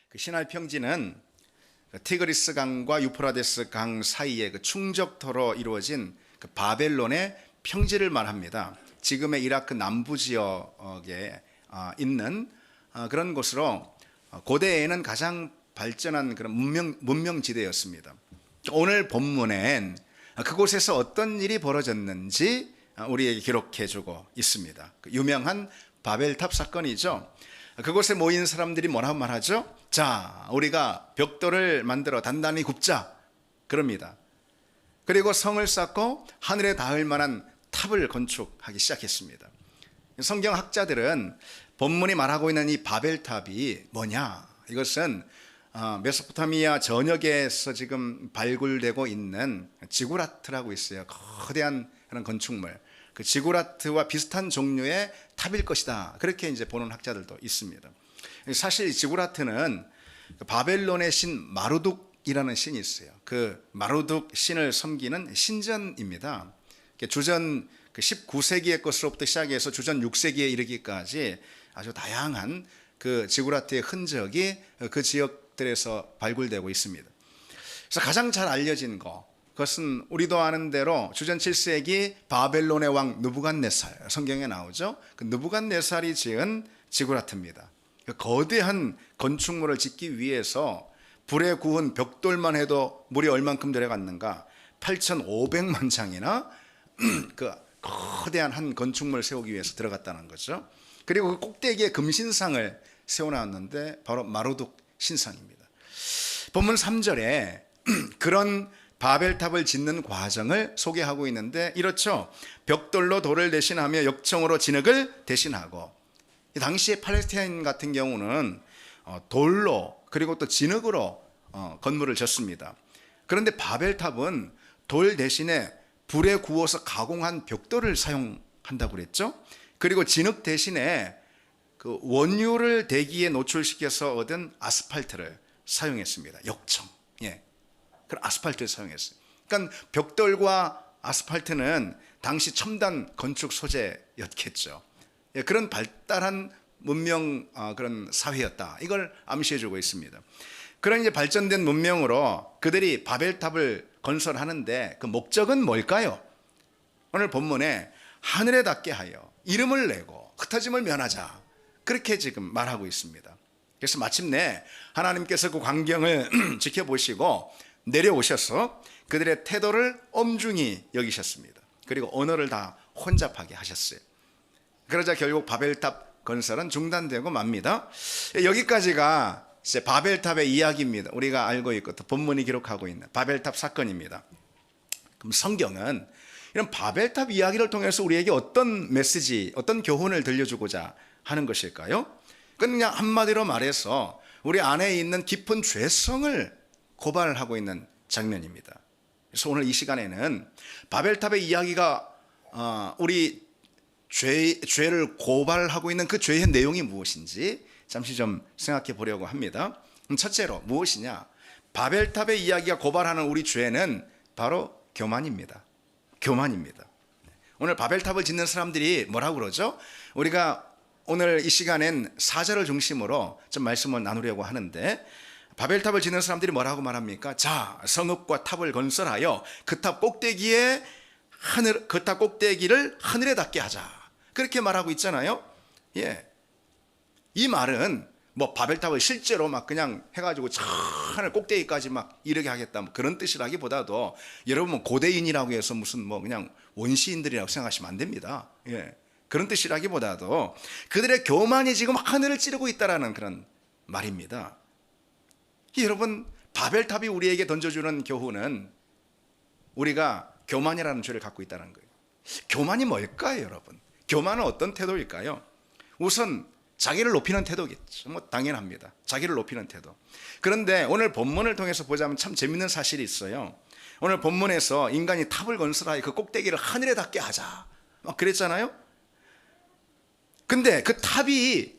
그 시나이 평지는 티그리스 강과 유프라데스 강 사이의 그 충적터로 이루어진 그 바벨론의 평지를 말합니다. 지금의 이라크 남부 지역에 있는 그런 곳으로 고대에는 가장 발전한 그런 문명지대였습니다. 오늘 본문엔 그곳에서 어떤 일이 벌어졌는지 우리에게 기록해주고 있습니다. 그 유명한 바벨탑 사건이죠. 그곳에 모인 사람들이 뭐라고 말하죠? 자, 우리가 벽돌을 만들어 단단히 굽자, 그럽니다. 그리고 성을 쌓고 하늘에 닿을 만한 탑을 건축하기 시작했습니다. 성경학자들은 본문이 말하고 있는 이 바벨탑이 뭐냐? 이것은 메소포타미아 전역에서 지금 발굴되고 있는 지구라트라고 있어요. 거대한 그런 건축물. 그 지구라트와 비슷한 종류의 탑일 것이다. 그렇게 이제 보는 학자들도 있습니다. 사실 지구라트는 바벨론의 신 마루둑이라는 신이 있어요. 그 마루둑 신을 섬기는 신전입니다. 주전 19세기의 것으로부터 시작해서 주전 6세기에 이르기까지 아주 다양한 그 지구라트의 흔적이 그 지역들에서 발굴되고 있습니다. 그래서 가장 잘 알려진 그것은 우리도 아는 대로 주전 7세기 바벨론의 왕 느부갓네살, 성경에 나오죠. 그 느부갓네살이 지은 지구라트입니다. 그 거대한 건축물을 짓기 위해서 불에 구운 벽돌만 해도 물이 얼만큼 들어갔는가? 8,500만 장이나 그 거대한 한 건축물을 세우기 위해서 들어갔다는 거죠. 그리고 그 꼭대기에 금신상을 세워놨는데 바로 마루둑 신상입니다. 본문 3절에 그런 바벨탑을 짓는 과정을 소개하고 있는데 이렇죠. 벽돌로 돌을 대신하며 역청으로 진흙을 대신하고, 당시에 팔레스타인 같은 경우는 돌로 그리고 또 진흙으로 건물을 짓습니다. 그런데 바벨탑은 돌 대신에 불에 구워서 가공한 벽돌을 사용한다고 그랬죠. 그리고 진흙 대신에 그 원유를 대기에 노출시켜서 얻은 아스팔트를 사용했습니다. 역청. 그런 아스팔트를 사용했어요. 그러니까 벽돌과 아스팔트는 당시 첨단 건축 소재였겠죠. 그런 발달한 문명 그런 사회였다. 이걸 암시해주고 있습니다. 그런 이제 발전된 문명으로 그들이 바벨탑을 건설하는데 그 목적은 뭘까요? 오늘 본문에 하늘에 닿게 하여 이름을 내고 흩어짐을 면하자, 그렇게 지금 말하고 있습니다. 그래서 마침내 하나님께서 그 광경을 지켜보시고 내려오셔서 그들의 태도를 엄중히 여기셨습니다. 그리고 언어를 다 혼잡하게 하셨어요. 그러자 결국 바벨탑 건설은 중단되고 맙니다. 여기까지가 이제 바벨탑의 이야기입니다. 우리가 알고 있고 또 본문이 기록하고 있는 바벨탑 사건입니다. 그럼 성경은 이런 바벨탑 이야기를 통해서 우리에게 어떤 메시지, 어떤 교훈을 들려주고자 하는 것일까요? 그냥 한마디로 말해서 우리 안에 있는 깊은 죄성을 고발하고 있는 장면입니다. 그래서 오늘 이 시간에는 바벨탑의 이야기가 우리 죄를 고발하고 있는 그 죄의 내용이 무엇인지 잠시 좀 생각해 보려고 합니다. 첫째로 무엇이냐? 바벨탑의 이야기가 고발하는 우리 죄는 바로 교만입니다. 교만입니다. 오늘 바벨탑을 짓는 사람들이 뭐라고 그러죠? 우리가 오늘 이 시간엔 4절을 중심으로 좀 말씀을 나누려고 하는데, 바벨탑을 짓는 사람들이 뭐라고 말합니까? 자, 성읍과 탑을 건설하여 그 탑 꼭대기에 그 탑 꼭대기를 하늘에 닿게 하자, 그렇게 말하고 있잖아요. 이 말은 뭐 바벨탑을 실제로 막 그냥 해가지고 저 하늘 꼭대기까지 막 이르게 하겠다, 뭐 그런 뜻이라기보다도, 여러분 고대인이라고 해서 무슨 뭐 그냥 원시인들이라고 생각하시면 안 됩니다. 그런 뜻이라기보다도 그들의 교만이 지금 하늘을 찌르고 있다라는 그런 말입니다. 여러분, 바벨탑이 우리에게 던져주는 교훈은 우리가 교만이라는 죄를 갖고 있다는 거예요. 교만이 뭘까요, 여러분? 교만은 어떤 태도일까요? 우선 자기를 높이는 태도겠죠. 뭐 당연합니다. 자기를 높이는 태도. 그런데 오늘 본문을 통해서 보자면 참 재밌는 사실이 있어요. 오늘 본문에서 인간이 탑을 건설하여 그 꼭대기를 하늘에 닿게 하자, 막 그랬잖아요. 근데 그 탑이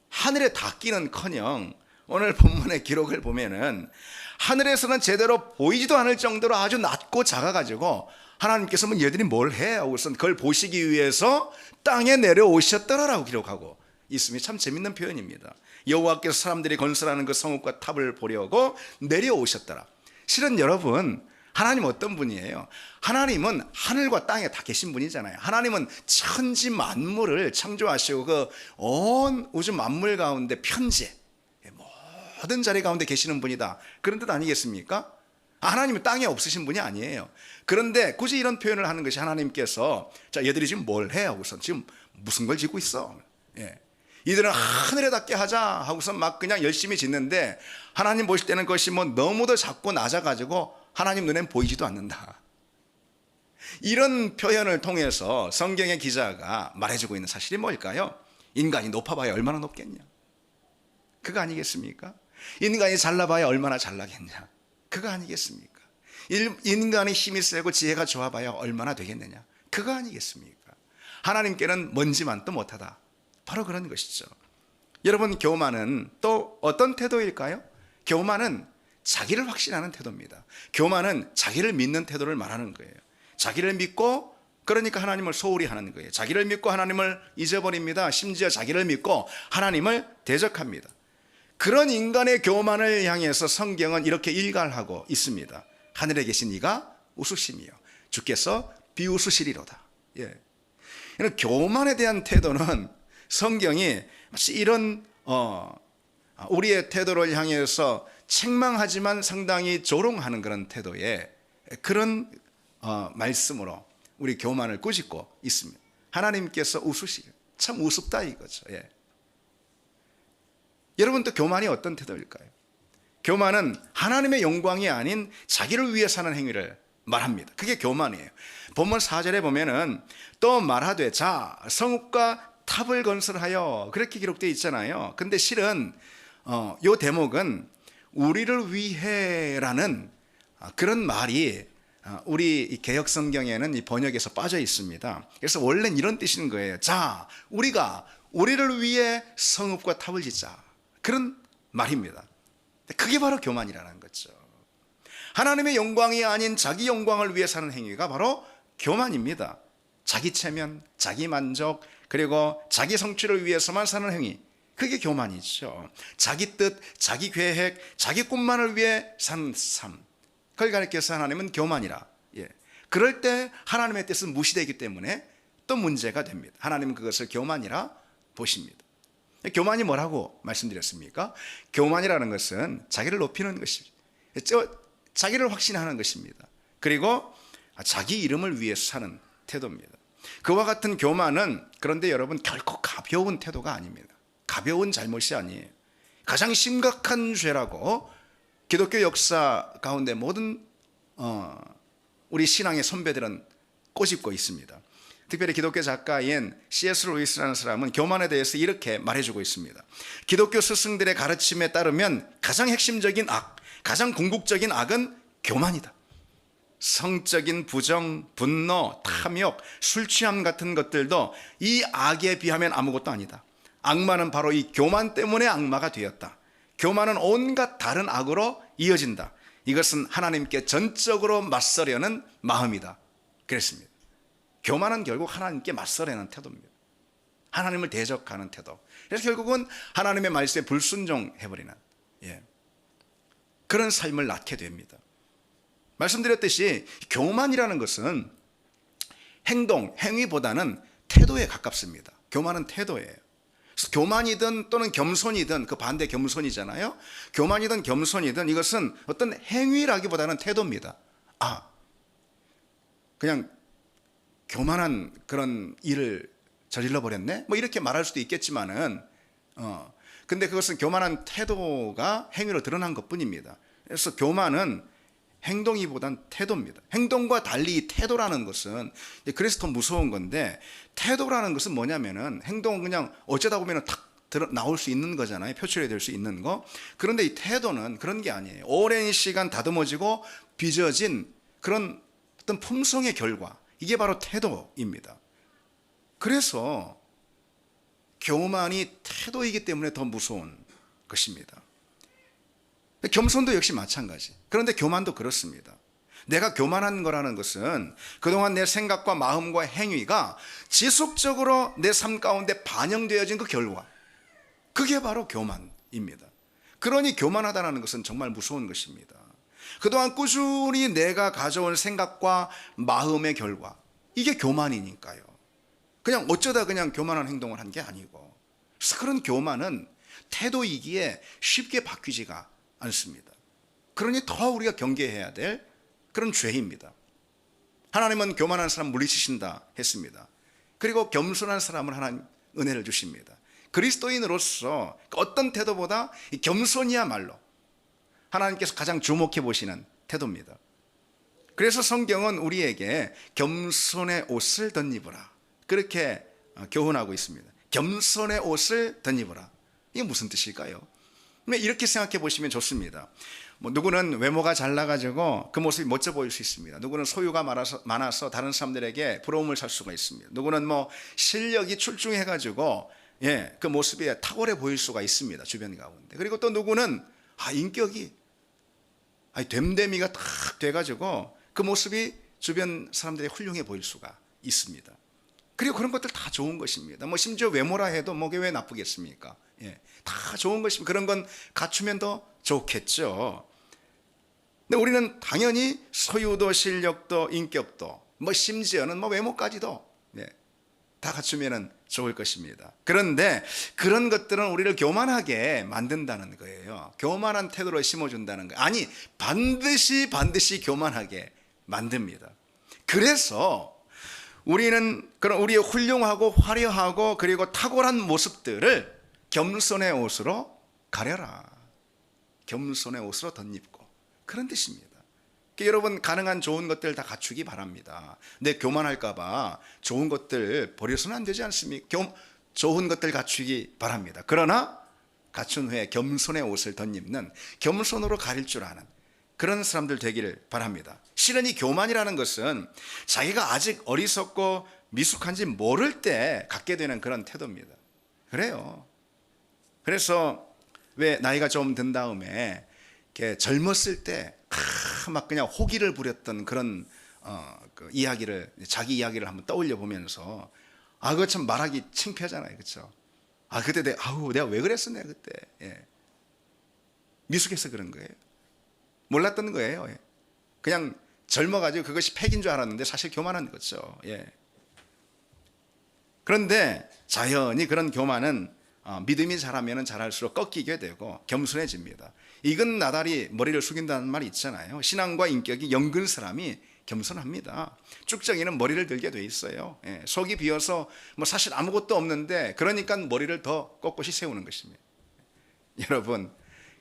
하늘에 닿기는커녕 오늘 본문의 기록을 보면은 하늘에서는 제대로 보이지도 않을 정도로 아주 낮고 작아가지고 하나님께서 뭐 얘들이 뭘 해? 하고선 그걸 보시기 위해서 땅에 내려오셨더라라고 기록하고 있으면 참 재밌는 표현입니다. 여호와께서 사람들이 건설하는 그 성읍과 탑을 보려고 내려오셨더라. 실은 여러분, 하나님 어떤 분이에요? 하나님은 하늘과 땅에 다 계신 분이잖아요. 하나님은 천지 만물을 창조하시고 그 온 우주 만물 가운데 편재 모든 자리 가운데 계시는 분이다, 그런 뜻 아니겠습니까? 하나님은 땅에 없으신 분이 아니에요. 그런데 굳이 이런 표현을 하는 것이, 하나님께서 자, 얘들이 지금 뭘 해? 하고서 지금 무슨 걸 짓고 있어? 이들은 하늘에 닿게 하자 하고서 막 그냥 열심히 짓는데, 하나님 보실 때는 그것이 뭐 너무도 작고 낮아가지고 하나님 눈엔 보이지도 않는다. 이런 표현을 통해서 성경의 기자가 말해주고 있는 사실이 뭘까요? 인간이 높아봐야 얼마나 높겠냐? 그거 아니겠습니까? 인간이 잘나봐야 얼마나 잘나겠냐? 그거 아니겠습니까? 인간의 힘이 세고 지혜가 좋아봐야 얼마나 되겠느냐? 그거 아니겠습니까? 하나님께는 먼지만도 못하다. 바로 그런 것이죠. 여러분, 교만은 또 어떤 태도일까요? 교만은 자기를 확신하는 태도입니다. 교만은 자기를 믿는 태도를 말하는 거예요. 자기를 믿고, 그러니까 하나님을 소홀히 하는 거예요. 자기를 믿고 하나님을 잊어버립니다. 심지어 자기를 믿고 하나님을 대적합니다. 그런 인간의 교만을 향해서 성경은 이렇게 일갈하고 있습니다. 하늘에 계신 이가 웃으시며 주께서 비웃으시리로다. 교만에 대한 태도는 성경이 마치 이런 우리의 태도를 향해서 책망하지만 상당히 조롱하는 그런 태도의 그런 말씀으로 우리 교만을 꾸짖고 있습니다. 하나님께서 웃으시고, 참 우습다 이거죠. 여러분, 또 교만이 어떤 태도일까요? 교만은 하나님의 영광이 아닌 자기를 위해 사는 행위를 말합니다. 그게 교만이에요. 본문 4절에 보면은 또 말하되 자 성읍과 탑을 건설하여, 그렇게 기록되어 있잖아요. 근데 실은 이 대목은 우리를 위해라는 그런 말이 우리 개역 성경에는 이 번역에서 빠져 있습니다. 그래서 원래는 이런 뜻인 거예요. 자, 우리가 우리를 위해 성읍과 탑을 짓자, 그런 말입니다. 그게 바로 교만이라는 거죠. 하나님의 영광이 아닌 자기 영광을 위해 사는 행위가 바로 교만입니다. 자기 체면, 자기 만족, 그리고 자기 성취를 위해서만 사는 행위, 그게 교만이죠. 자기 뜻, 자기 계획, 자기 꿈만을 위해 사는 삶, 그걸 가리켜서 하나님은 교만이라. 그럴 때 하나님의 뜻은 무시되기 때문에 또 문제가 됩니다. 하나님은 그것을 교만이라 보십니다. 교만이 뭐라고 말씀드렸습니까? 교만이라는 것은 자기를 높이는 것입니다. 자기를 확신하는 것입니다. 그리고 자기 이름을 위해서 사는 태도입니다. 그와 같은 교만은, 그런데 여러분, 결코 가벼운 태도가 아닙니다. 가벼운 잘못이 아니에요. 가장 심각한 죄라고 기독교 역사 가운데 모든 우리 신앙의 선배들은 꼬집고 있습니다. 특별히 기독교 작가인 C.S. 루이스라는 사람은 교만에 대해서 이렇게 말해주고 있습니다. 기독교 스승들의 가르침에 따르면 가장 핵심적인 악, 가장 궁극적인 악은 교만이다. 성적인 부정, 분노, 탐욕, 술 취함 같은 것들도 이 악에 비하면 아무것도 아니다. 악마는 바로 이 교만 때문에 악마가 되었다. 교만은 온갖 다른 악으로 이어진다. 이것은 하나님께 전적으로 맞서려는 마음이다. 그랬습니다. 교만은 결국 하나님께 맞서려는 태도입니다. 하나님을 대적하는 태도. 그래서 결국은 하나님의 말씀에 불순종해버리는 그런 삶을 낳게 됩니다. 말씀드렸듯이 교만이라는 것은 행동, 행위보다는 태도에 가깝습니다. 교만은 태도예요. 그래서 교만이든 또는 겸손이든, 그 반대 겸손이잖아요. 교만이든 겸손이든 이것은 어떤 행위라기보다는 태도입니다. 그냥 교만한 그런 일을 저질러 버렸네? 뭐 이렇게 말할 수도 있겠지만은 근데 그것은 교만한 태도가 행위로 드러난 것뿐입니다. 그래서 교만은 행동이보단 태도입니다. 행동과 달리 태도라는 것은, 그래서 더 무서운 건데, 태도라는 것은 뭐냐면은, 행동은 그냥 어쩌다 보면 탁 나올 수 있는 거잖아요. 표출이 될 수 있는 거. 그런데 이 태도는 그런 게 아니에요. 오랜 시간 다듬어지고 빚어진 그런 어떤 품성의 결과, 이게 바로 태도입니다. 그래서 교만이 태도이기 때문에 더 무서운 것입니다. 겸손도 역시 마찬가지. 그런데 교만도 그렇습니다. 내가 교만한 거라는 것은 그동안 내 생각과 마음과 행위가 지속적으로 내 삶 가운데 반영되어진 그 결과, 그게 바로 교만입니다. 그러니 교만하다는 것은 정말 무서운 것입니다. 그동안 꾸준히 내가 가져온 생각과 마음의 결과, 이게 교만이니까요. 그냥 어쩌다 그냥 교만한 행동을 한 게 아니고, 그래서 그런 교만은 태도이기에 쉽게 바뀌지가 않습니다. 그러니 더 우리가 경계해야 될 그런 죄입니다. 하나님은 교만한 사람 물리치신다 했습니다. 그리고 겸손한 사람을 하나님 은혜를 주십니다. 그리스도인으로서 어떤 태도보다 이 겸손이야말로 하나님께서 가장 주목해 보시는 태도입니다. 그래서 성경은 우리에게 겸손의 옷을 덧입으라, 그렇게 교훈하고 있습니다. 겸손의 옷을 덧입으라. 이게 무슨 뜻일까요? 이렇게 생각해 보시면 좋습니다. 누구는 외모가 잘나가지고 그 모습이 멋져 보일 수 있습니다. 누구는 소유가 많아서 다른 사람들에게 부러움을 살 수가 있습니다. 누구는 실력이 출중해가지고 그 모습이 탁월해 보일 수가 있습니다. 주변 가운데. 그리고 또 누구는 인격이 됨됨이가 탁 돼가지고 그 모습이 주변 사람들이 훌륭해 보일 수가 있습니다. 그리고 그런 것들 다 좋은 것입니다. 심지어 외모라 해도 그게 왜 나쁘겠습니까? 다 좋은 것입니다. 그런 건 갖추면 더 좋겠죠. 근데 우리는 당연히 소유도 실력도 인격도 심지어는 외모까지도 다 갖추면 좋을 것입니다. 그런데 그런 것들은 우리를 교만하게 만든다는 거예요. 교만한 태도를 심어준다는 거예요. 아니, 반드시 교만하게 만듭니다. 그래서 우리는 그런 우리의 훌륭하고 화려하고 그리고 탁월한 모습들을 겸손의 옷으로 가려라. 겸손의 옷으로 덧입고, 그런 뜻입니다. 여러분, 가능한 좋은 것들 다 갖추기 바랍니다. 내 교만할까 봐 좋은 것들 버려서는 안 되지 않습니까? 좋은 것들 갖추기 바랍니다. 그러나 갖춘 후에 겸손의 옷을 덧입는, 겸손으로 가릴 줄 아는 그런 사람들 되기를 바랍니다. 실은 이 교만이라는 것은 자기가 아직 어리석고 미숙한지 모를 때 갖게 되는 그런 태도입니다. 그래요. 그래서 왜 나이가 좀 든 다음에 이렇게 젊었을 때 막 그냥 호기를 부렸던 그런 자기 이야기를 한번 떠올려 보면서 그거 참 말하기 창피하잖아요, 그렇죠? 그때 내가 왜 그랬어, 내가 그때. 미숙해서 그런 거예요. 몰랐던 거예요. 그냥 젊어가지고 그것이 팩인 줄 알았는데 사실 교만한 거죠. 그런데 자연히 그런 교만은 믿음이 자라면 자랄수록 꺾이게 되고 겸손해집니다. 익은 나달이 머리를 숙인다는 말이 있잖아요. 신앙과 인격이 연근 사람이 겸손합니다. 쭉정이는 머리를 들게 돼 있어요. 속이 비어서 사실 아무것도 없는데 그러니까 머리를 더 꼿꼿이 세우는 것입니다. 여러분,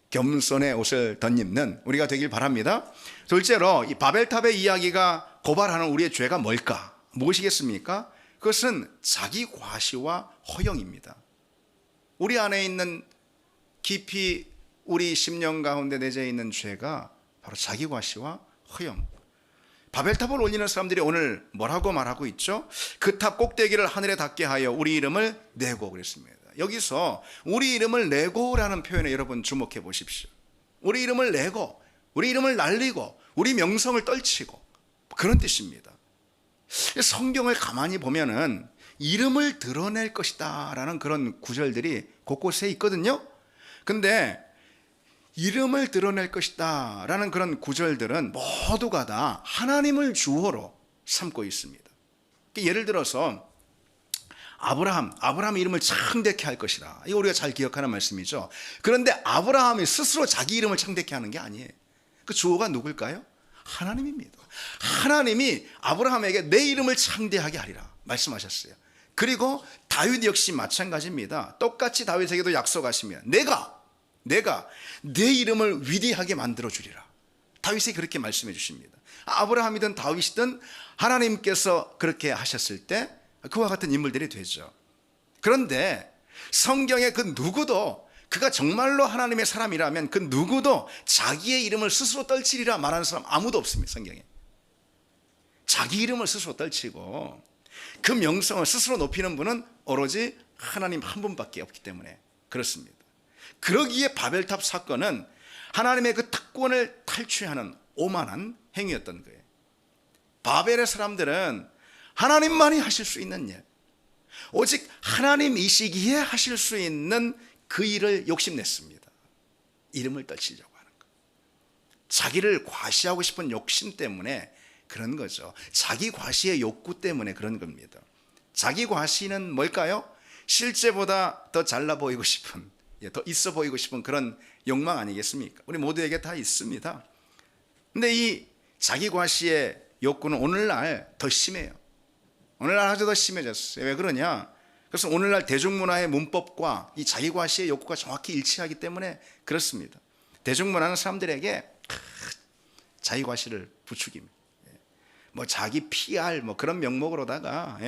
겸손의 옷을 덧입는 우리가 되길 바랍니다. 둘째로, 이 바벨탑의 이야기가 고발하는 우리의 죄가 뭘까? 무엇이겠습니까? 그것은 자기 과시와 허영입니다. 우리 안에 있는 깊이 우리 심령 가운데 내재 있는 죄가 바로 자기 과시와 허영. 바벨탑을 올리는 사람들이 오늘 뭐라고 말하고 있죠? 그 탑 꼭대기를 하늘에 닿게 하여 우리 이름을 내고, 그랬습니다. 여기서 우리 이름을 내고라는 표현에 여러분 주목해 보십시오. 우리 이름을 내고, 우리 이름을 날리고, 우리 명성을 떨치고, 그런 뜻입니다. 성경을 가만히 보면은 이름을 드러낼 것이다 라는 그런 구절들이 곳곳에 있거든요. 근데 이름을 드러낼 것이다 라는 그런 구절들은 모두가 다 하나님을 주어로 삼고 있습니다. 예를 들어서 아브라함 이름을 창대케 할 것이다. 이거 우리가 잘 기억하는 말씀이죠. 그런데 아브라함이 스스로 자기 이름을 창대케 하는 게 아니에요. 그 주어가 누굴까요? 하나님입니다. 하나님이 아브라함에게 내 이름을 창대하게 하리라 말씀하셨어요. 그리고 다윗 역시 마찬가지입니다. 똑같이 다윗에게도 약속하시면 내가 내 이름을 위대하게 만들어 주리라. 다윗이 그렇게 말씀해 주십니다. 아브라함이든 다윗이든 하나님께서 그렇게 하셨을 때 그와 같은 인물들이 되죠. 그런데 성경에 그 누구도, 그가 정말로 하나님의 사람이라면 그 누구도 자기의 이름을 스스로 떨치리라 말하는 사람 아무도 없습니다. 성경에. 자기 이름을 스스로 떨치고 그 명성을 스스로 높이는 분은 오로지 하나님 한 분밖에 없기 때문에 그렇습니다. 그러기에 바벨탑 사건은 하나님의 그 특권을 탈취하는 오만한 행위였던 거예요. 바벨의 사람들은 하나님만이 하실 수 있는 일, 오직 하나님이시기에 하실 수 있는 그 일을 욕심냈습니다. 이름을 떨치려고 하는 것. 자기를 과시하고 싶은 욕심 때문에 그런 거죠. 자기 과시의 욕구 때문에 그런 겁니다. 자기 과시는 뭘까요? 실제보다 더 잘나 보이고 싶은, 더 있어 보이고 싶은 그런 욕망 아니겠습니까? 우리 모두에게 다 있습니다. 근데 이 자기 과시의 욕구는 오늘날 더 심해요. 오늘날 아주 더 심해졌어요. 왜 그러냐? 그래서 오늘날 대중문화의 문법과 이 자기 과시의 욕구가 정확히 일치하기 때문에 그렇습니다. 대중문화는 사람들에게 자기 과시를 부추깁니다. 뭐 자기 PR 뭐 그런 명목으로다가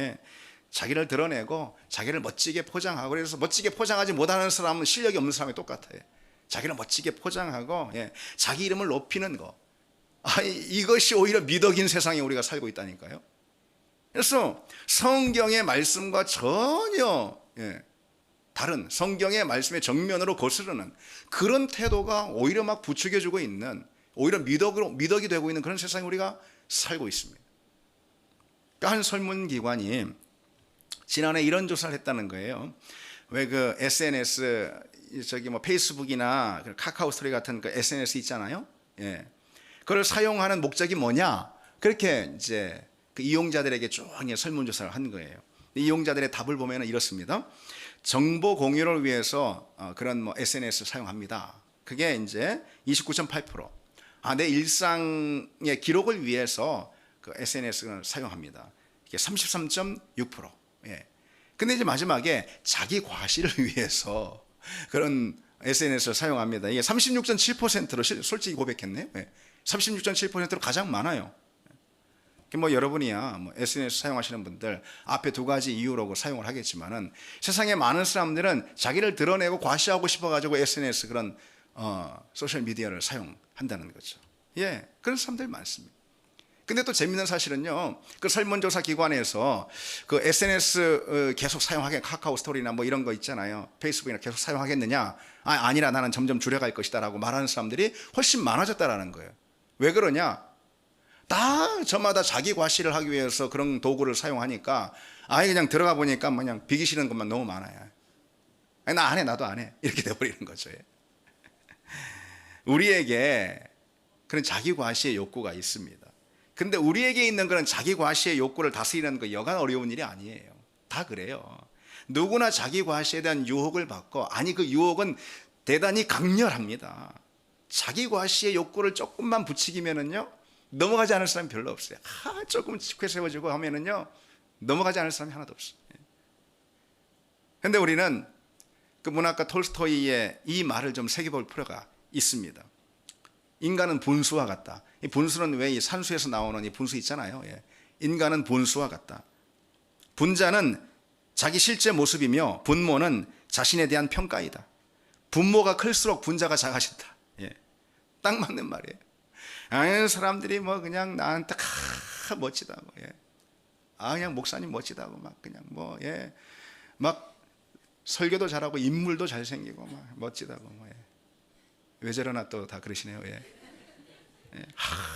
자기를 드러내고 자기를 멋지게 포장하고, 그래서 멋지게 포장하지 못하는 사람은 실력이 없는 사람이 똑같아요. 자기를 멋지게 포장하고 자기 이름을 높이는 거, 이것이 오히려 미덕인 세상에 우리가 살고 있다니까요. 그래서 성경의 말씀과 전혀 다른, 성경의 말씀의 정면으로 거스르는 그런 태도가 오히려 막 부추겨주고 있는, 오히려 미덕이 되고 있는 그런 세상에 우리가 살고 있습니다. 한 설문기관이 지난해 이런 조사를 했다는 거예요. 왜 그 SNS, 뭐 페이스북이나 카카오 스토리 같은 그 SNS 있잖아요. 그걸 사용하는 목적이 뭐냐? 그렇게 이제 그 이용자들에게 쭉 설문조사를 한 거예요. 이용자들의 답을 보면 이렇습니다. 정보 공유를 위해서 그런 뭐 SNS 사용합니다. 그게 이제 29.8%. 내 일상의 기록을 위해서 그 SNS를 사용합니다. 이게 33.6%. 근데 이제 마지막에 자기 과시를 위해서 그런 SNS를 사용합니다. 이게 36.7%로 솔직히 고백했네요. 36.7%로 가장 많아요. 뭐 여러분이야 뭐 SNS 사용하시는 분들 앞에 두 가지 이유로 사용을 하겠지만은, 세상에 많은 사람들은 자기를 드러내고 과시하고 싶어가지고 SNS 그런 소셜 미디어를 사용한다는 거죠. 그런 사람들이 많습니다. 근데 또 재밌는 사실은요, 그 설문조사 기관에서 그 SNS 계속 사용하게, 카카오 스토리나 뭐 이런 거 있잖아요, 페이스북이나 계속 사용하겠느냐, 아니라 나는 점점 줄여갈 것이다 라고 말하는 사람들이 훨씬 많아졌다라는 거예요. 왜 그러냐? 다 저마다 자기 과시를 하기 위해서 그런 도구를 사용하니까 그냥 들어가 보니까 그냥 비기 싫은 것만 너무 많아요. 나 안 해, 나도 안 해, 이렇게 돼버리는 거죠. 우리에게 그런 자기 과시의 욕구가 있습니다. 근데 우리에게 있는 그런 자기 과시의 욕구를 다스리는 거 여간 어려운 일이 아니에요. 다 그래요. 누구나 자기 과시에 대한 유혹을 받고, 그 유혹은 대단히 강렬합니다. 자기 과시의 욕구를 조금만 부추기면은요, 넘어가지 않을 사람이 별로 없어요. 조금 직회 세워지고 하면은요, 넘어가지 않을 사람이 하나도 없어요. 근데 우리는 그 문학가 톨스토이의 이 말을 좀 새겨볼 필요가 있습니다. 인간은 분수와 같다. 이 분수는 왜 이 산수에서 나오는 이 분수 있잖아요. 인간은 분수와 같다. 분자는 자기 실제 모습이며 분모는 자신에 대한 평가이다. 분모가 클수록 분자가 작아진다. 딱 맞는 말이에요. 사람들이 뭐 그냥 나한테 멋지다고, 그냥 목사님 멋지다고 막 설교도 잘하고 인물도 잘생기고 막 멋지다고 왜 저러나 또 다 그러시네요.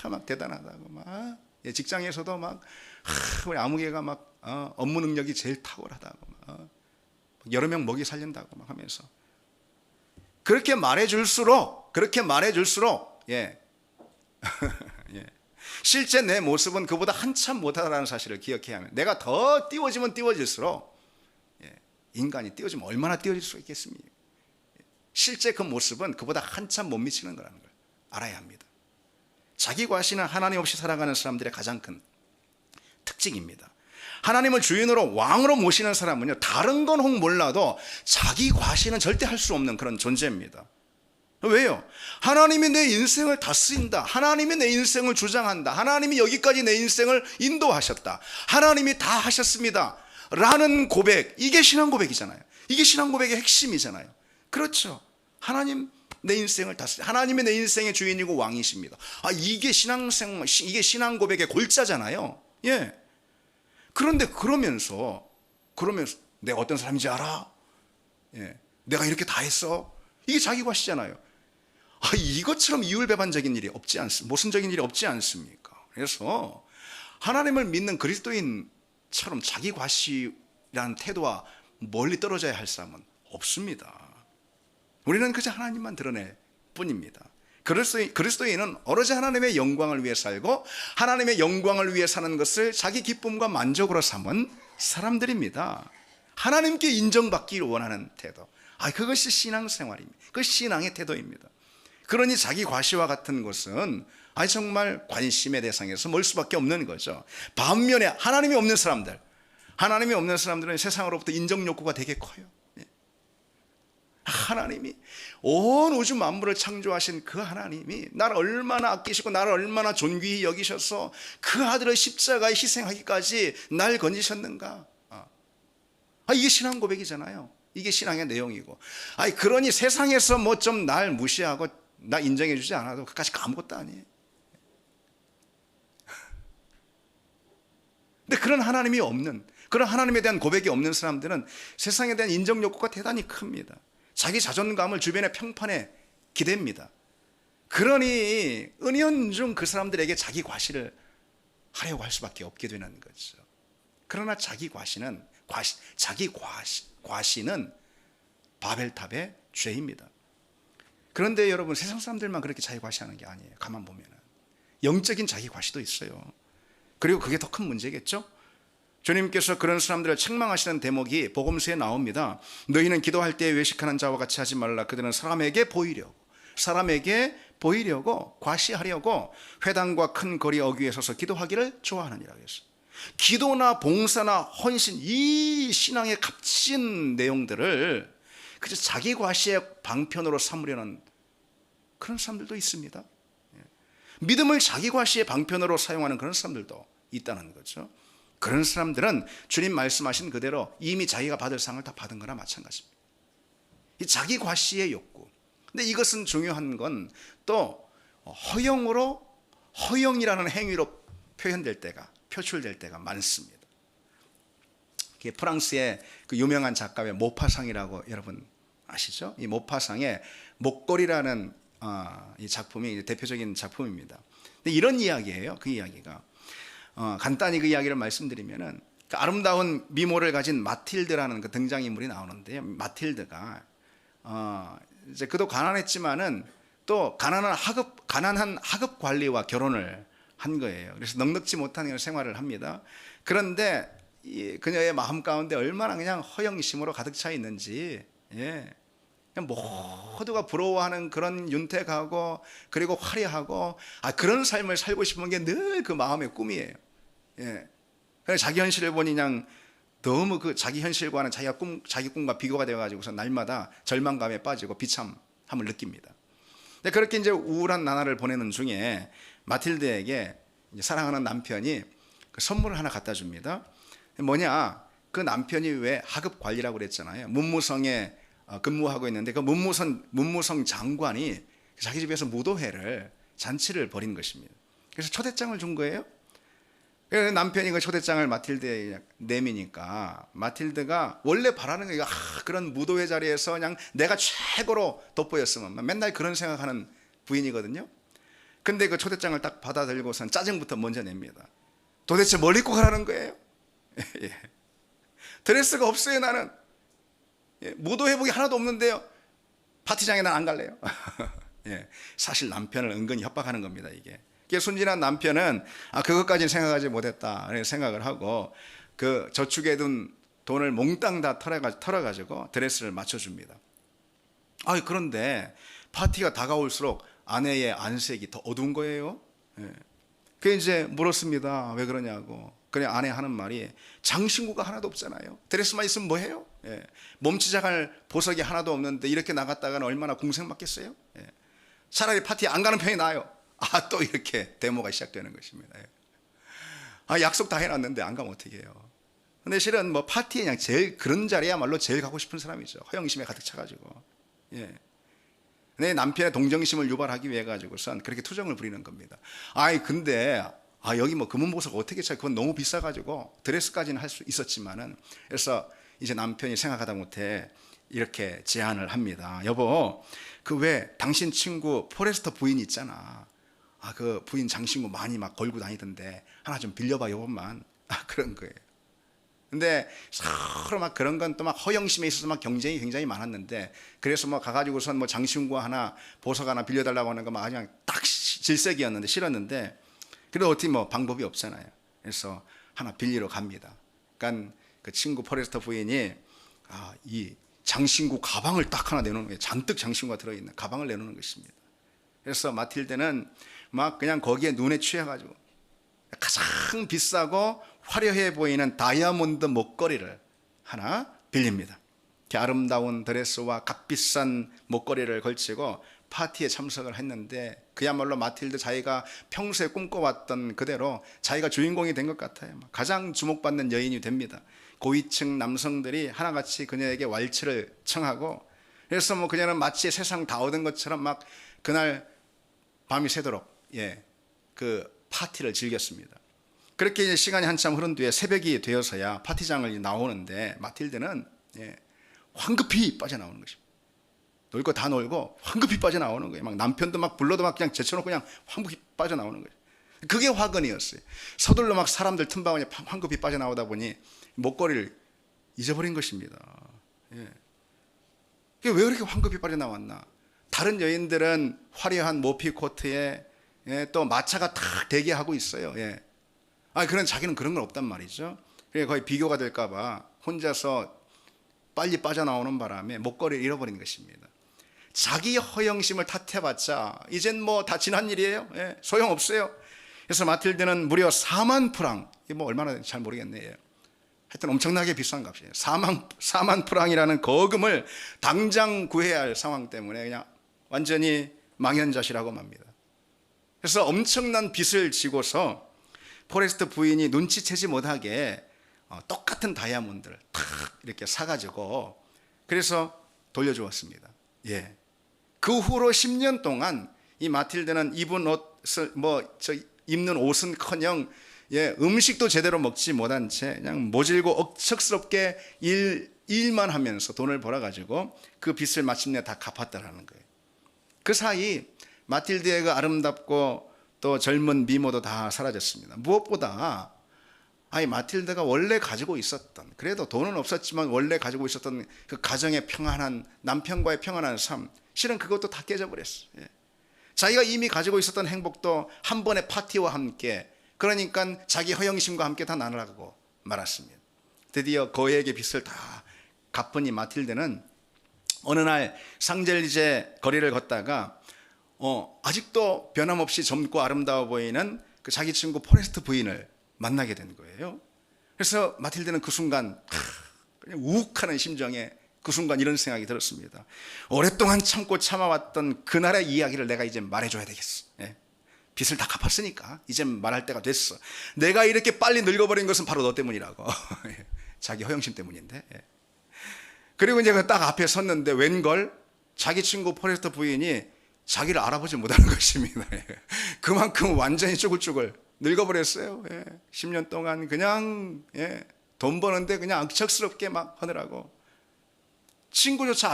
막 대단하다고 막 직장에서도 막 우리 아무개가 막 업무 능력이 제일 탁월하다고 막 여러 명 먹이 살린다고 막 하면서 그렇게 말해줄수록 실제 내 모습은 그보다 한참 못하다는 사실을 기억해야 합니다. 내가 더 띄워지면 띄워질수록, 인간이 띄워지면 얼마나 띄워질 수 있겠습니까? 실제 그 모습은 그보다 한참 못 미치는 거라는 걸 알아야 합니다. 자기 과시는 하나님 없이 살아가는 사람들의 가장 큰 특징입니다. 하나님을 주인으로 왕으로 모시는 사람은요, 다른 건 혹 몰라도 자기 과시는 절대 할 수 없는 그런 존재입니다. 왜요? 하나님이 내 인생을 다스린다, 하나님이 내 인생을 주장한다, 하나님이 여기까지 내 인생을 인도하셨다, 하나님이 다 하셨습니다 라는 고백, 이게 신앙 고백이잖아요. 이게 신앙 고백의 핵심이잖아요. 그렇죠. 하나님 내 인생을 다스리, 하나님이 내 인생의 주인이고 왕이십니다. 이게 이게 신앙 고백의 골자잖아요. 그런데 그러면서 내가 어떤 사람인지 알아? 내가 이렇게 다 했어? 이게 자기 과시잖아요. 이것처럼 이율배반적인 일이 없지 않습니까? 모순적인 일이 없지 않습니까? 그래서 하나님을 믿는 그리스도인처럼 자기 과시라는 태도와 멀리 떨어져야 할 사람은 없습니다. 우리는 그저 하나님만 드러낼 뿐입니다. 그리스도인은 오로지 하나님의 영광을 위해 살고 하나님의 영광을 위해 사는 것을 자기 기쁨과 만족으로 삼은 사람들입니다. 하나님께 인정받기를 원하는 태도, 그것이 신앙생활입니다. 그것이 신앙의 태도입니다. 그러니 자기 과시와 같은 것은 정말 관심의 대상에서 멀 수밖에 없는 거죠. 반면에 하나님이 없는 사람들은 세상으로부터 인정 욕구가 되게 커요. 하나님이 온 우주 만물을 창조하신 그 하나님이 나를 얼마나 아끼시고 나를 얼마나 존귀히 여기셔서 그 아들을 십자가에 희생하기까지 날 건지셨는가. 이게 신앙 고백이잖아요. 이게 신앙의 내용이고. 그러니 세상에서 뭐 좀 날 무시하고 나 인정해 주지 않아도 그까지 아무것도 아니에요. 근데 그런 하나님이 없는, 그런 하나님에 대한 고백이 없는 사람들은 세상에 대한 인정 욕구가 대단히 큽니다. 자기 자존감을 주변의 평판에 기댑니다. 그러니 은연중 그 사람들에게 자기 과시를 하려고 할 수밖에 없게 되는 거죠. 그러나 자기 과시는 바벨탑의 죄입니다. 그런데 여러분, 세상 사람들만 그렇게 자기 과시하는 게 아니에요. 가만 보면은 영적인 자기 과시도 있어요. 그리고 그게 더 큰 문제겠죠. 주님께서 그런 사람들을 책망하시는 대목이 복음서에 나옵니다. 너희는 기도할 때 외식하는 자와 같이 하지 말라. 그들은 사람에게 보이려고 과시하려고 회당과 큰 거리 어귀에 서서 기도하기를 좋아하느니라 했어요. 기도나 봉사나 헌신, 이 신앙의 값진 내용들을 그저 자기 과시의 방편으로 삼으려는 그런 사람들도 있습니다. 믿음을 자기 과시의 방편으로 사용하는 그런 사람들도 있다는 거죠. 그런 사람들은 주님 말씀하신 그대로 이미 자기가 받을 상을 다 받은 거나 마찬가지입니다. 이 자기 과시의 욕구. 근데 이것은 중요한 건 또 허영이라는 행위로 표출될 때가 많습니다. 프랑스의 그 유명한 작가의 모파상이라고 여러분 아시죠? 이 모파상의 목걸이라는 이 작품이 대표적인 작품입니다. 근데 이런 이야기예요. 그 이야기가 간단히 그 이야기를 말씀드리면은 그 아름다운 미모를 가진 마틸드라는 그 등장인물이 나오는데요. 마틸드가 이제 그도 가난했지만은 또 가난한 하급 관리와 결혼을 한 거예요. 그래서 넉넉지 못한 생활을 합니다. 그런데 그녀의 마음 가운데 얼마나 그냥 허영심으로 가득 차 있는지, 그냥 모두가 부러워하는 그런 윤택하고 그리고 화려하고 그런 삶을 살고 싶은 게 늘 그 마음의 꿈이에요. 그래서 자기 현실을 보니 그냥 너무 그 자기 현실과는 자기 꿈과 비교가 되어가지고서 날마다 절망감에 빠지고 비참함을 느낍니다. 근데 그렇게 이제 우울한 나날을 보내는 중에 마틸드에게 사랑하는 남편이 그 선물을 하나 갖다 줍니다. 뭐냐? 그 남편이 왜 하급 관리라고 그랬잖아요. 문무성에 근무하고 있는데 그 문무성 장관이 자기 집에서 잔치를 벌인 것입니다. 그래서 초대장을 준 거예요. 그래서 남편이 그 초대장을 마틸드에 내미니까 마틸드가 원래 바라는 게 그런 무도회 자리에서 그냥 내가 최고로 돋보였으면, 맨날 그런 생각하는 부인이거든요. 근데 그 초대장을 딱 받아들고선 짜증부터 먼저 냅니다. 도대체 뭘 입고 가라는 거예요? 드레스가 없어요. 나는 무도 회복이 하나도 없는데요. 파티장에 난 안 갈래요. 사실 남편을 은근히 협박하는 겁니다. 이게 순진한 남편은 그것까지는 생각하지 못했다 생각을 하고 그 저축해 둔 돈을 몽땅 다 털어가지고 드레스를 맞춰줍니다. 그런데 파티가 다가올수록 아내의 안색이 더 어두운 거예요. 그 이제 물었습니다. 왜 그러냐고. 그래 아내 하는 말이 장신구가 하나도 없잖아요. 드레스만 있으면 뭐해요? 몸치장할 보석이 하나도 없는데 이렇게 나갔다가는 얼마나 공생받겠어요? 차라리 파티 안 가는 편이 나아요. 또 이렇게 데모가 시작되는 것입니다. 약속 다 해놨는데 안 가면 어떻게 해요? 근데 실은 뭐 파티에 그냥 제일 그런 자리야말로 제일 가고 싶은 사람이죠. 허영심에 가득 차가지고. 내 남편의 동정심을 유발하기 위해 가지고선 그렇게 투정을 부리는 겁니다. 근데 여기 뭐 금은보석 어떻게 차? 그건 너무 비싸가지고 드레스까지는 할 수 있었지만은, 그래서 이제 남편이 생각하다 못해 이렇게 제안을 합니다. 여보, 그 왜 당신 친구 포레스터 부인 있잖아. 그 부인 장신구 많이 막 걸고 다니던데 하나 좀 빌려봐 요것만. 그런 거예요. 근데 서로 막 그런 건 또 막 허영심에 있어서 막 경쟁이 굉장히 많았는데, 그래서 뭐 가가지고선 뭐 장신구 하나 보석 하나 빌려달라고 하는 거 막 그냥 딱 질색이었는데 싫었는데, 그래도 어떻게 뭐 방법이 없잖아요. 그래서 하나 빌리러 갑니다. 그러니까 그 친구 포레스터 부인이 이 장신구 가방을 딱 하나 내놓는 거예요. 잔뜩 장신구가 들어있는 가방을 내놓는 것입니다. 그래서 마틸드는 막 그냥 거기에 눈에 취해가지고 가장 비싸고 화려해 보이는 다이아몬드 목걸이를 하나 빌립니다. 이렇게 아름다운 드레스와 값비싼 목걸이를 걸치고 파티에 참석을 했는데, 그야말로 마틸드 자기가 평소에 꿈꿔왔던 그대로 자기가 주인공이 된 것 같아요. 가장 주목받는 여인이 됩니다. 고위층 남성들이 하나같이 그녀에게 왈츠를 청하고, 그래서 뭐 그녀는 마치 세상 다 얻은 것처럼 막 그날 밤이 새도록 그 파티를 즐겼습니다. 그렇게 이제 시간이 한참 흐른 뒤에 새벽이 되어서야 파티장을 나오는데, 마틸드는 황급히 빠져나오는 것입니다. 놀 거 다 놀고 황급히 빠져나오는 거예요. 막 남편도 막 불러도 막 그냥 제쳐놓고 그냥 황급히 빠져나오는 거예요. 그게 화근이었어요. 서둘러 막 사람들 틈바구니 황급히 빠져나오다 보니 목걸이를 잊어버린 것입니다. 왜 그렇게 황급히 빠져나왔나? 다른 여인들은 화려한 모피 코트에 또 마차가 탁 대기하고 있어요. 그런 자기는 그런 건 없단 말이죠. 그게 거의 비교가 될까봐 혼자서 빨리 빠져나오는 바람에 목걸이를 잃어버린 것입니다. 자기 허영심을 탓해봤자 이젠 뭐 다 지난 일이에요. 소용없어요. 그래서 마틸드는 무려 4만 프랑, 이게 뭐 얼마나 잘 모르겠네요. 하여튼 엄청나게 비싼 값이에요. 4만 프랑이라는 거금을 당장 구해야 할 상황 때문에 그냥 완전히 망연자실하고 맙니다. 그래서 엄청난 빚을 지고서 포레스트 부인이 눈치채지 못하게 똑같은 다이아몬드를 탁 이렇게 사가지고 그래서 돌려주었습니다. 그 후로 10년 동안 이 마틸드는 입은 옷을 입는 옷은커녕 음식도 제대로 먹지 못한 채 그냥 모질고 억척스럽게 일만 하면서 돈을 벌어가지고 그 빚을 마침내 다 갚았다라는 거예요. 그 사이 마틸드의 그 아름답고 또 젊은 미모도 다 사라졌습니다. 무엇보다 마틸드가 원래 가지고 있었던, 그래도 돈은 없었지만 원래 가지고 있었던 그 가정의 평안한, 남편과의 평안한 삶, 실은 그것도 다 깨져버렸어요. 자기가 이미 가지고 있었던 행복도 한 번의 파티와 함께, 그러니까 자기 허영심과 함께 다 나눠가고 말았습니다. 드디어 거액의 빚을 다 갚으니 마틸드는 어느 날 상젤리제 거리를 걷다가 아직도 변함없이 젊고 아름다워 보이는 그 자기 친구 포레스트 부인을 만나게 된 거예요. 그래서 마틸드는 그 순간 그냥 우욱하는 심정에 그 순간 이런 생각이 들었습니다. 오랫동안 참고 참아왔던 그날의 이야기를 내가 이제 말해줘야 되겠어. 빚을 다 갚았으니까 이제 말할 때가 됐어. 내가 이렇게 빨리 늙어버린 것은 바로 너 때문이라고. 자기 허영심 때문인데. 그리고 이제 딱 앞에 섰는데 웬걸 자기 친구 포레스터 부인이 자기를 알아보지 못하는 것입니다. 그만큼 완전히 쭈글쭈글 늙어버렸어요. 10년 동안 그냥 돈 버는데 그냥 악척스럽게 막 하느라고 친구조차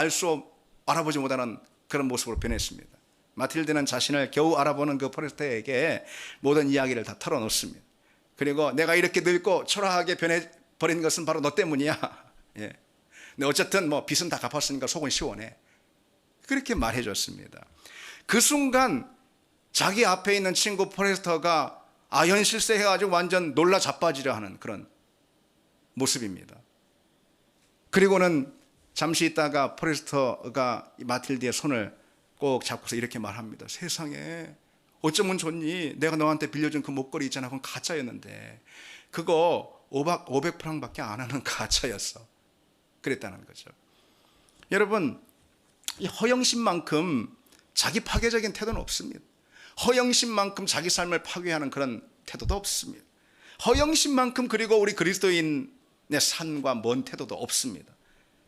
알아보지 못하는 그런 모습으로 변했습니다. 마틸드는 자신을 겨우 알아보는 그 포레스터에게 모든 이야기를 다 털어놓습니다. 그리고 내가 이렇게 늙고 초라하게 변해버린 것은 바로 너 때문이야. 근데 어쨌든 뭐 빚은 다 갚았으니까 속은 시원해. 그렇게 말해줬습니다. 그 순간 자기 앞에 있는 친구 포레스터가 아현실세 해가지고 완전 놀라 자빠지려 하는 그런 모습입니다. 그리고는 잠시 있다가 포레스터가 마틸드의 손을 꼭 잡고서 이렇게 말합니다. 세상에 어쩌면 좋니? 내가 너한테 빌려준 그 목걸이 있잖아. 그건 가짜였는데 그거 500프랑밖에 안 하는 가짜였어. 그랬다는 거죠. 여러분, 이 허영심만큼 자기 파괴적인 태도는 없습니다. 허영심만큼 자기 삶을 파괴하는 그런 태도도 없습니다. 허영심만큼 그리고 우리 그리스도인의 산과 먼 태도도 없습니다.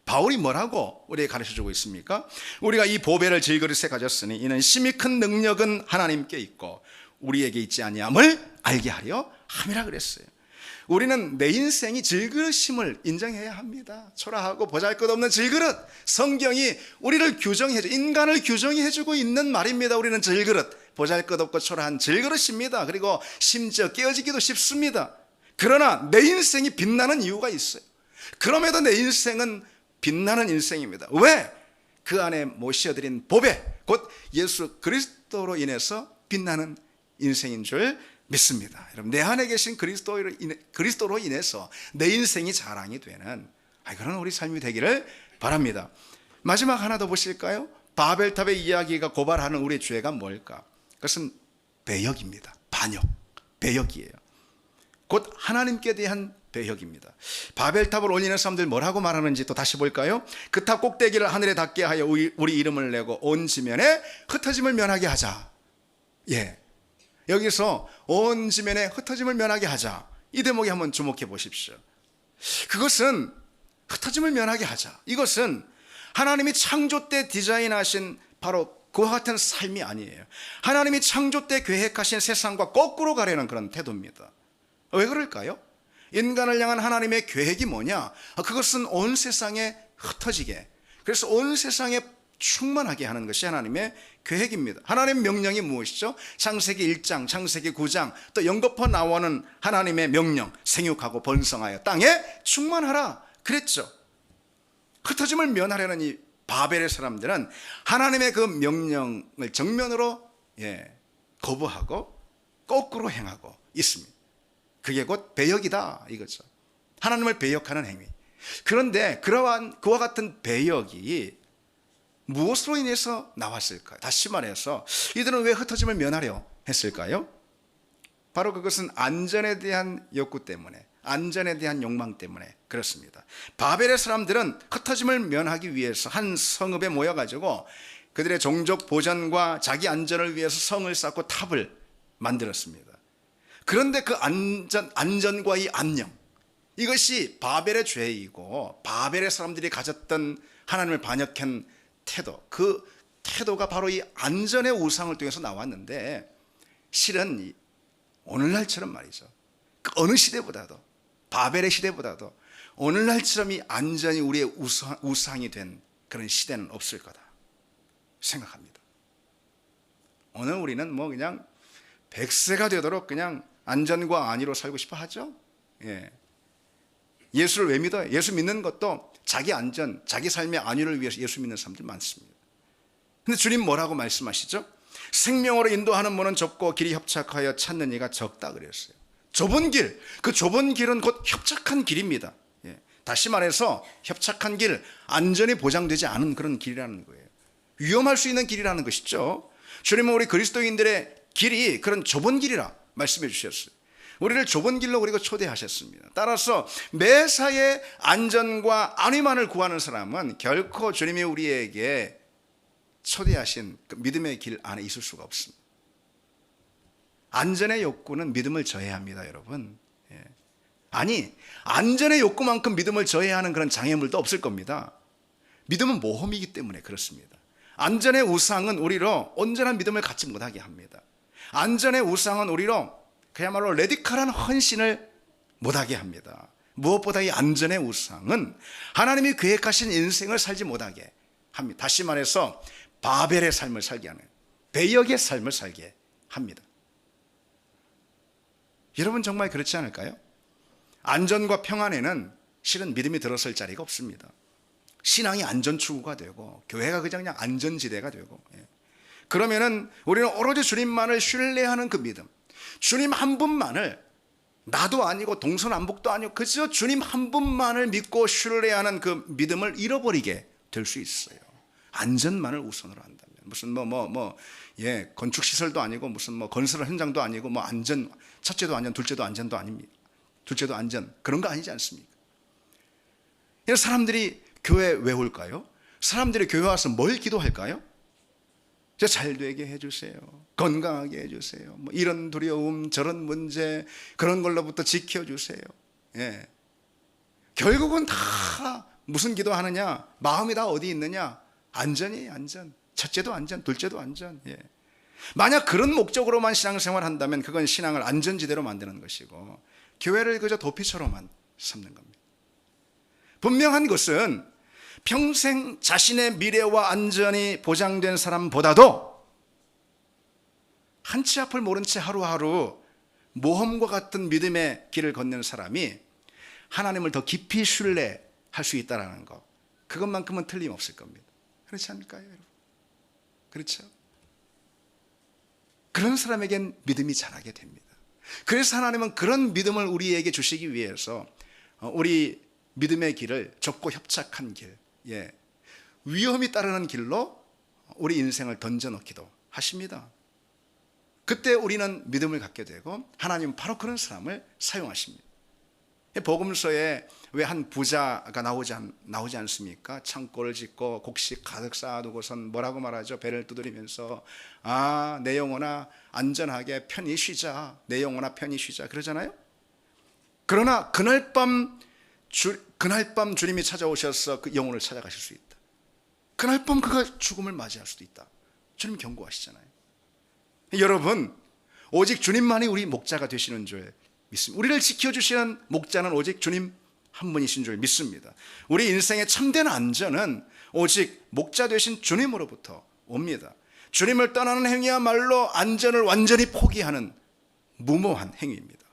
바울이 뭐라고 우리에게 가르쳐주고 있습니까? 우리가 이 보배를 질그릇에 가졌으니 이는 심히 큰 능력은 하나님께 있고 우리에게 있지 아니함을 알게 하려 함이라 그랬어요. 우리는 내 인생이 질그릇임을 인정해야 합니다. 초라하고 보잘것없는 질그릇, 성경이 우리를 규정해줘, 인간을 규정해주고 있는 말입니다. 우리는 질그릇, 보잘것없고 초라한 질그릇입니다. 그리고 심지어 깨어지기도 쉽습니다. 그러나 내 인생이 빛나는 이유가 있어요. 그럼에도 내 인생은 빛나는 인생입니다. 왜? 그 안에 모셔드린 보배, 곧 예수 그리스도로 인해서 빛나는 인생인 줄 믿습니다. 여러분, 내 안에 계신 그리스도로 인해서 내 인생이 자랑이 되는 그런 우리 삶이 되기를 바랍니다. 마지막 하나 더 보실까요? 바벨탑의 이야기가 고발하는 우리의 죄가 뭘까? 그것은 배역입니다. 반역, 배역이에요. 곧 하나님께 대한 배역입니다. 바벨탑을 올리는 사람들 뭐라고 말하는지 또 다시 볼까요? 그 탑 꼭대기를 하늘에 닿게 하여 우리 이름을 내고 온 지면에 흩어짐을 면하게 하자. 여기서 온 지면에 흩어짐을 면하게 하자, 이 대목에 한번 주목해 보십시오. 그것은 흩어짐을 면하게 하자, 이것은 하나님이 창조 때 디자인하신 바로 그와 같은 삶이 아니에요. 하나님이 창조 때 계획하신 세상과 거꾸로 가려는 그런 태도입니다. 왜 그럴까요? 인간을 향한 하나님의 계획이 뭐냐? 그것은 온 세상에 흩어지게, 그래서 온 세상에 충만하게 하는 것이 하나님의 계획입니다. 하나님의 명령이 무엇이죠? 창세기 1장, 창세기 9장, 또 연거푸 나오는 하나님의 명령, 생육하고 번성하여 땅에 충만하라 그랬죠. 흩어짐을 면하려는 이 바벨의 사람들은 하나님의 그 명령을 정면으로 거부하고 거꾸로 행하고 있습니다. 그게 곧 배역이다 이거죠. 하나님을 배역하는 행위. 그런데 그와 같은 배역이 무엇으로 인해서 나왔을까요? 다시 말해서 이들은 왜 흩어짐을 면하려 했을까요? 바로 그것은 안전에 대한 욕구 때문에, 안전에 대한 욕망 때문에 그렇습니다. 바벨의 사람들은 흩어짐을 면하기 위해서 한 성읍에 모여가지고 그들의 종족 보전과 자기 안전을 위해서 성을 쌓고 탑을 만들었습니다. 그런데 그 안전과 이 안녕, 이것이 바벨의 죄이고 바벨의 사람들이 가졌던 하나님을 반역한 태도, 그 태도가 바로 이 안전의 우상을 통해서 나왔는데, 실은 오늘날처럼 말이죠, 그 어느 시대보다도, 바벨의 시대보다도 오늘날처럼 이 안전이 우리의 우상이 된 그런 시대는 없을 거다 생각합니다. 오늘 우리는 그냥 100세가 되도록 그냥 안전과 안위로 살고 싶어 하죠. 예수를 왜 믿어요? 예수 믿는 것도 자기 안전, 자기 삶의 안위를 위해서 예수 믿는 사람들 많습니다. 근데 주님 뭐라고 말씀하시죠? 생명으로 인도하는 문은 좁고 길이 협착하여 찾는 이가 적다 그랬어요. 좁은 길, 그 좁은 길은 곧 협착한 길입니다. 다시 말해서 협착한 길, 안전이 보장되지 않은 그런 길이라는 거예요. 위험할 수 있는 길이라는 것이죠. 주님은 우리 그리스도인들의 길이 그런 좁은 길이라 말씀해 주셨어요. 우리를 좁은 길로 그리고 초대하셨습니다. 따라서 매사에 안전과 안위만을 구하는 사람은 결코 주님이 우리에게 초대하신 그 믿음의 길 안에 있을 수가 없습니다. 안전의 욕구는 믿음을 저해합니다, 여러분. 아니, 안전의 욕구만큼 믿음을 저해하는 그런 장애물도 없을 겁니다. 믿음은 모험이기 때문에 그렇습니다. 안전의 우상은 우리로 온전한 믿음을 갖지 못하게 합니다. 안전의 우상은 우리로 그야말로 레디컬한 헌신을 못하게 합니다. 무엇보다 이 안전의 우상은 하나님이 계획하신 인생을 살지 못하게 합니다. 다시 말해서 바벨의 삶을 살게 하는, 배역의 삶을 살게 합니다. 여러분 정말 그렇지 않을까요? 안전과 평안에는 실은 믿음이 들어설 자리가 없습니다. 신앙이 안전추구가 되고 교회가 그냥 안전지대가 되고, 그러면은 우리는 오로지 주님만을 신뢰하는 그 믿음, 주님 한 분만을, 나도 아니고 동서남북도 아니고 그저 주님 한 분만을 믿고 신뢰하는 그 믿음을 잃어버리게 될 수 있어요. 안전만을 우선으로 한다면, 무슨 건축 시설도 아니고 무슨 건설 현장도 아니고 안전, 첫째도 안전, 둘째도 안전도 아닙니다. 둘째도 안전, 그런 거 아니지 않습니까? 사람들이 교회 왜 올까요? 사람들이 교회 와서 뭘 기도할까요? 잘 되게 해주세요, 건강하게 해주세요, 이런 두려움 저런 문제 그런 걸로부터 지켜주세요. 결국은 다 무슨 기도하느냐? 마음이 다 어디 있느냐? 안전이에요, 안전. 첫째도 안전, 둘째도 안전. 만약 그런 목적으로만 신앙생활 한다면 그건 신앙을 안전지대로 만드는 것이고 교회를 그저 도피처로만 삼는 겁니다. 분명한 것은 평생 자신의 미래와 안전이 보장된 사람보다도 한 치 앞을 모른 채 하루하루 모험과 같은 믿음의 길을 걷는 사람이 하나님을 더 깊이 신뢰할 수 있다는 것, 그것만큼은 틀림없을 겁니다. 그렇지 않을까요, 여러분? 그렇죠? 그런 사람에겐 믿음이 자라게 됩니다. 그래서 하나님은 그런 믿음을 우리에게 주시기 위해서 우리 믿음의 길을 좁고 협착한 길, 위험이 따르는 길로 우리 인생을 던져놓기도 하십니다. 그때 우리는 믿음을 갖게 되고 하나님은 바로 그런 사람을 사용하십니다. 복음서에 왜 한 부자가 나오지 않습니까? 창고를 짓고 곡식 가득 쌓아두고선 뭐라고 말하죠? 배를 두드리면서 내 영혼아 안전하게 편히 쉬자, 내 영혼아 편히 쉬자 그러잖아요. 그러나 그날 밤 주님이 찾아오셔서 그 영혼을 찾아가실 수 있다. 그날 밤 그가 죽음을 맞이할 수도 있다. 주님 경고하시잖아요. 여러분, 오직 주님만이 우리 목자가 되시는 줄 믿습니다. 우리를 지켜주시는 목자는 오직 주님 한 분이신 줄 믿습니다. 우리 인생의 참된 안전은 오직 목자 되신 주님으로부터 옵니다. 주님을 떠나는 행위야말로 안전을 완전히 포기하는 무모한 행위입니다.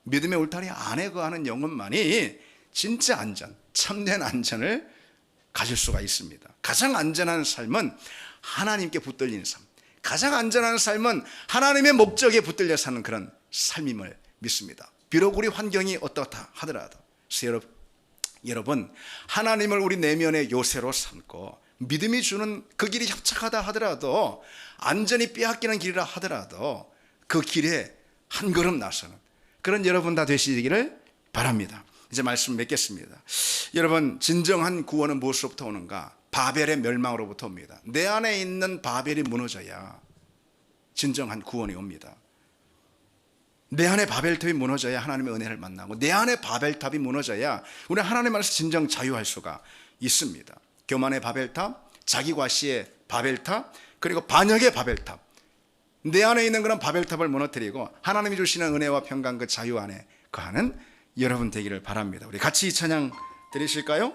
믿음의 울타리 안에 거하는 영혼만이 진짜 안전, 참된 안전을 가질 수가 있습니다. 가장 안전한 삶은 하나님께 붙들린 삶, 가장 안전한 삶은 하나님의 목적에 붙들려 사는 그런 삶임을 믿습니다. 비록 우리 환경이 어떻다 하더라도 여러분, 하나님을 우리 내면의 요새로 삼고 믿음이 주는 그 길이 협착하다 하더라도, 안전이 빼앗기는 길이라 하더라도 그 길에 한 걸음 나서는 그런 여러분 다 되시기를 바랍니다. 이제 말씀 맺겠습니다. 여러분, 진정한 구원은 무엇으로부터 오는가? 바벨의 멸망으로부터 옵니다. 내 안에 있는 바벨이 무너져야 진정한 구원이 옵니다. 내 안에 바벨탑이 무너져야 하나님의 은혜를 만나고, 내 안에 바벨탑이 무너져야 우리 하나님 안에서 진정 자유할 수가 있습니다. 교만의 바벨탑, 자기과시의 바벨탑, 그리고 반역의 바벨탑, 내 안에 있는 그런 바벨탑을 무너뜨리고 하나님이 주시는 은혜와 평강, 그 자유 안에 거하는 여러분 되기를 바랍니다. 우리 같이 이 찬양 드리실까요?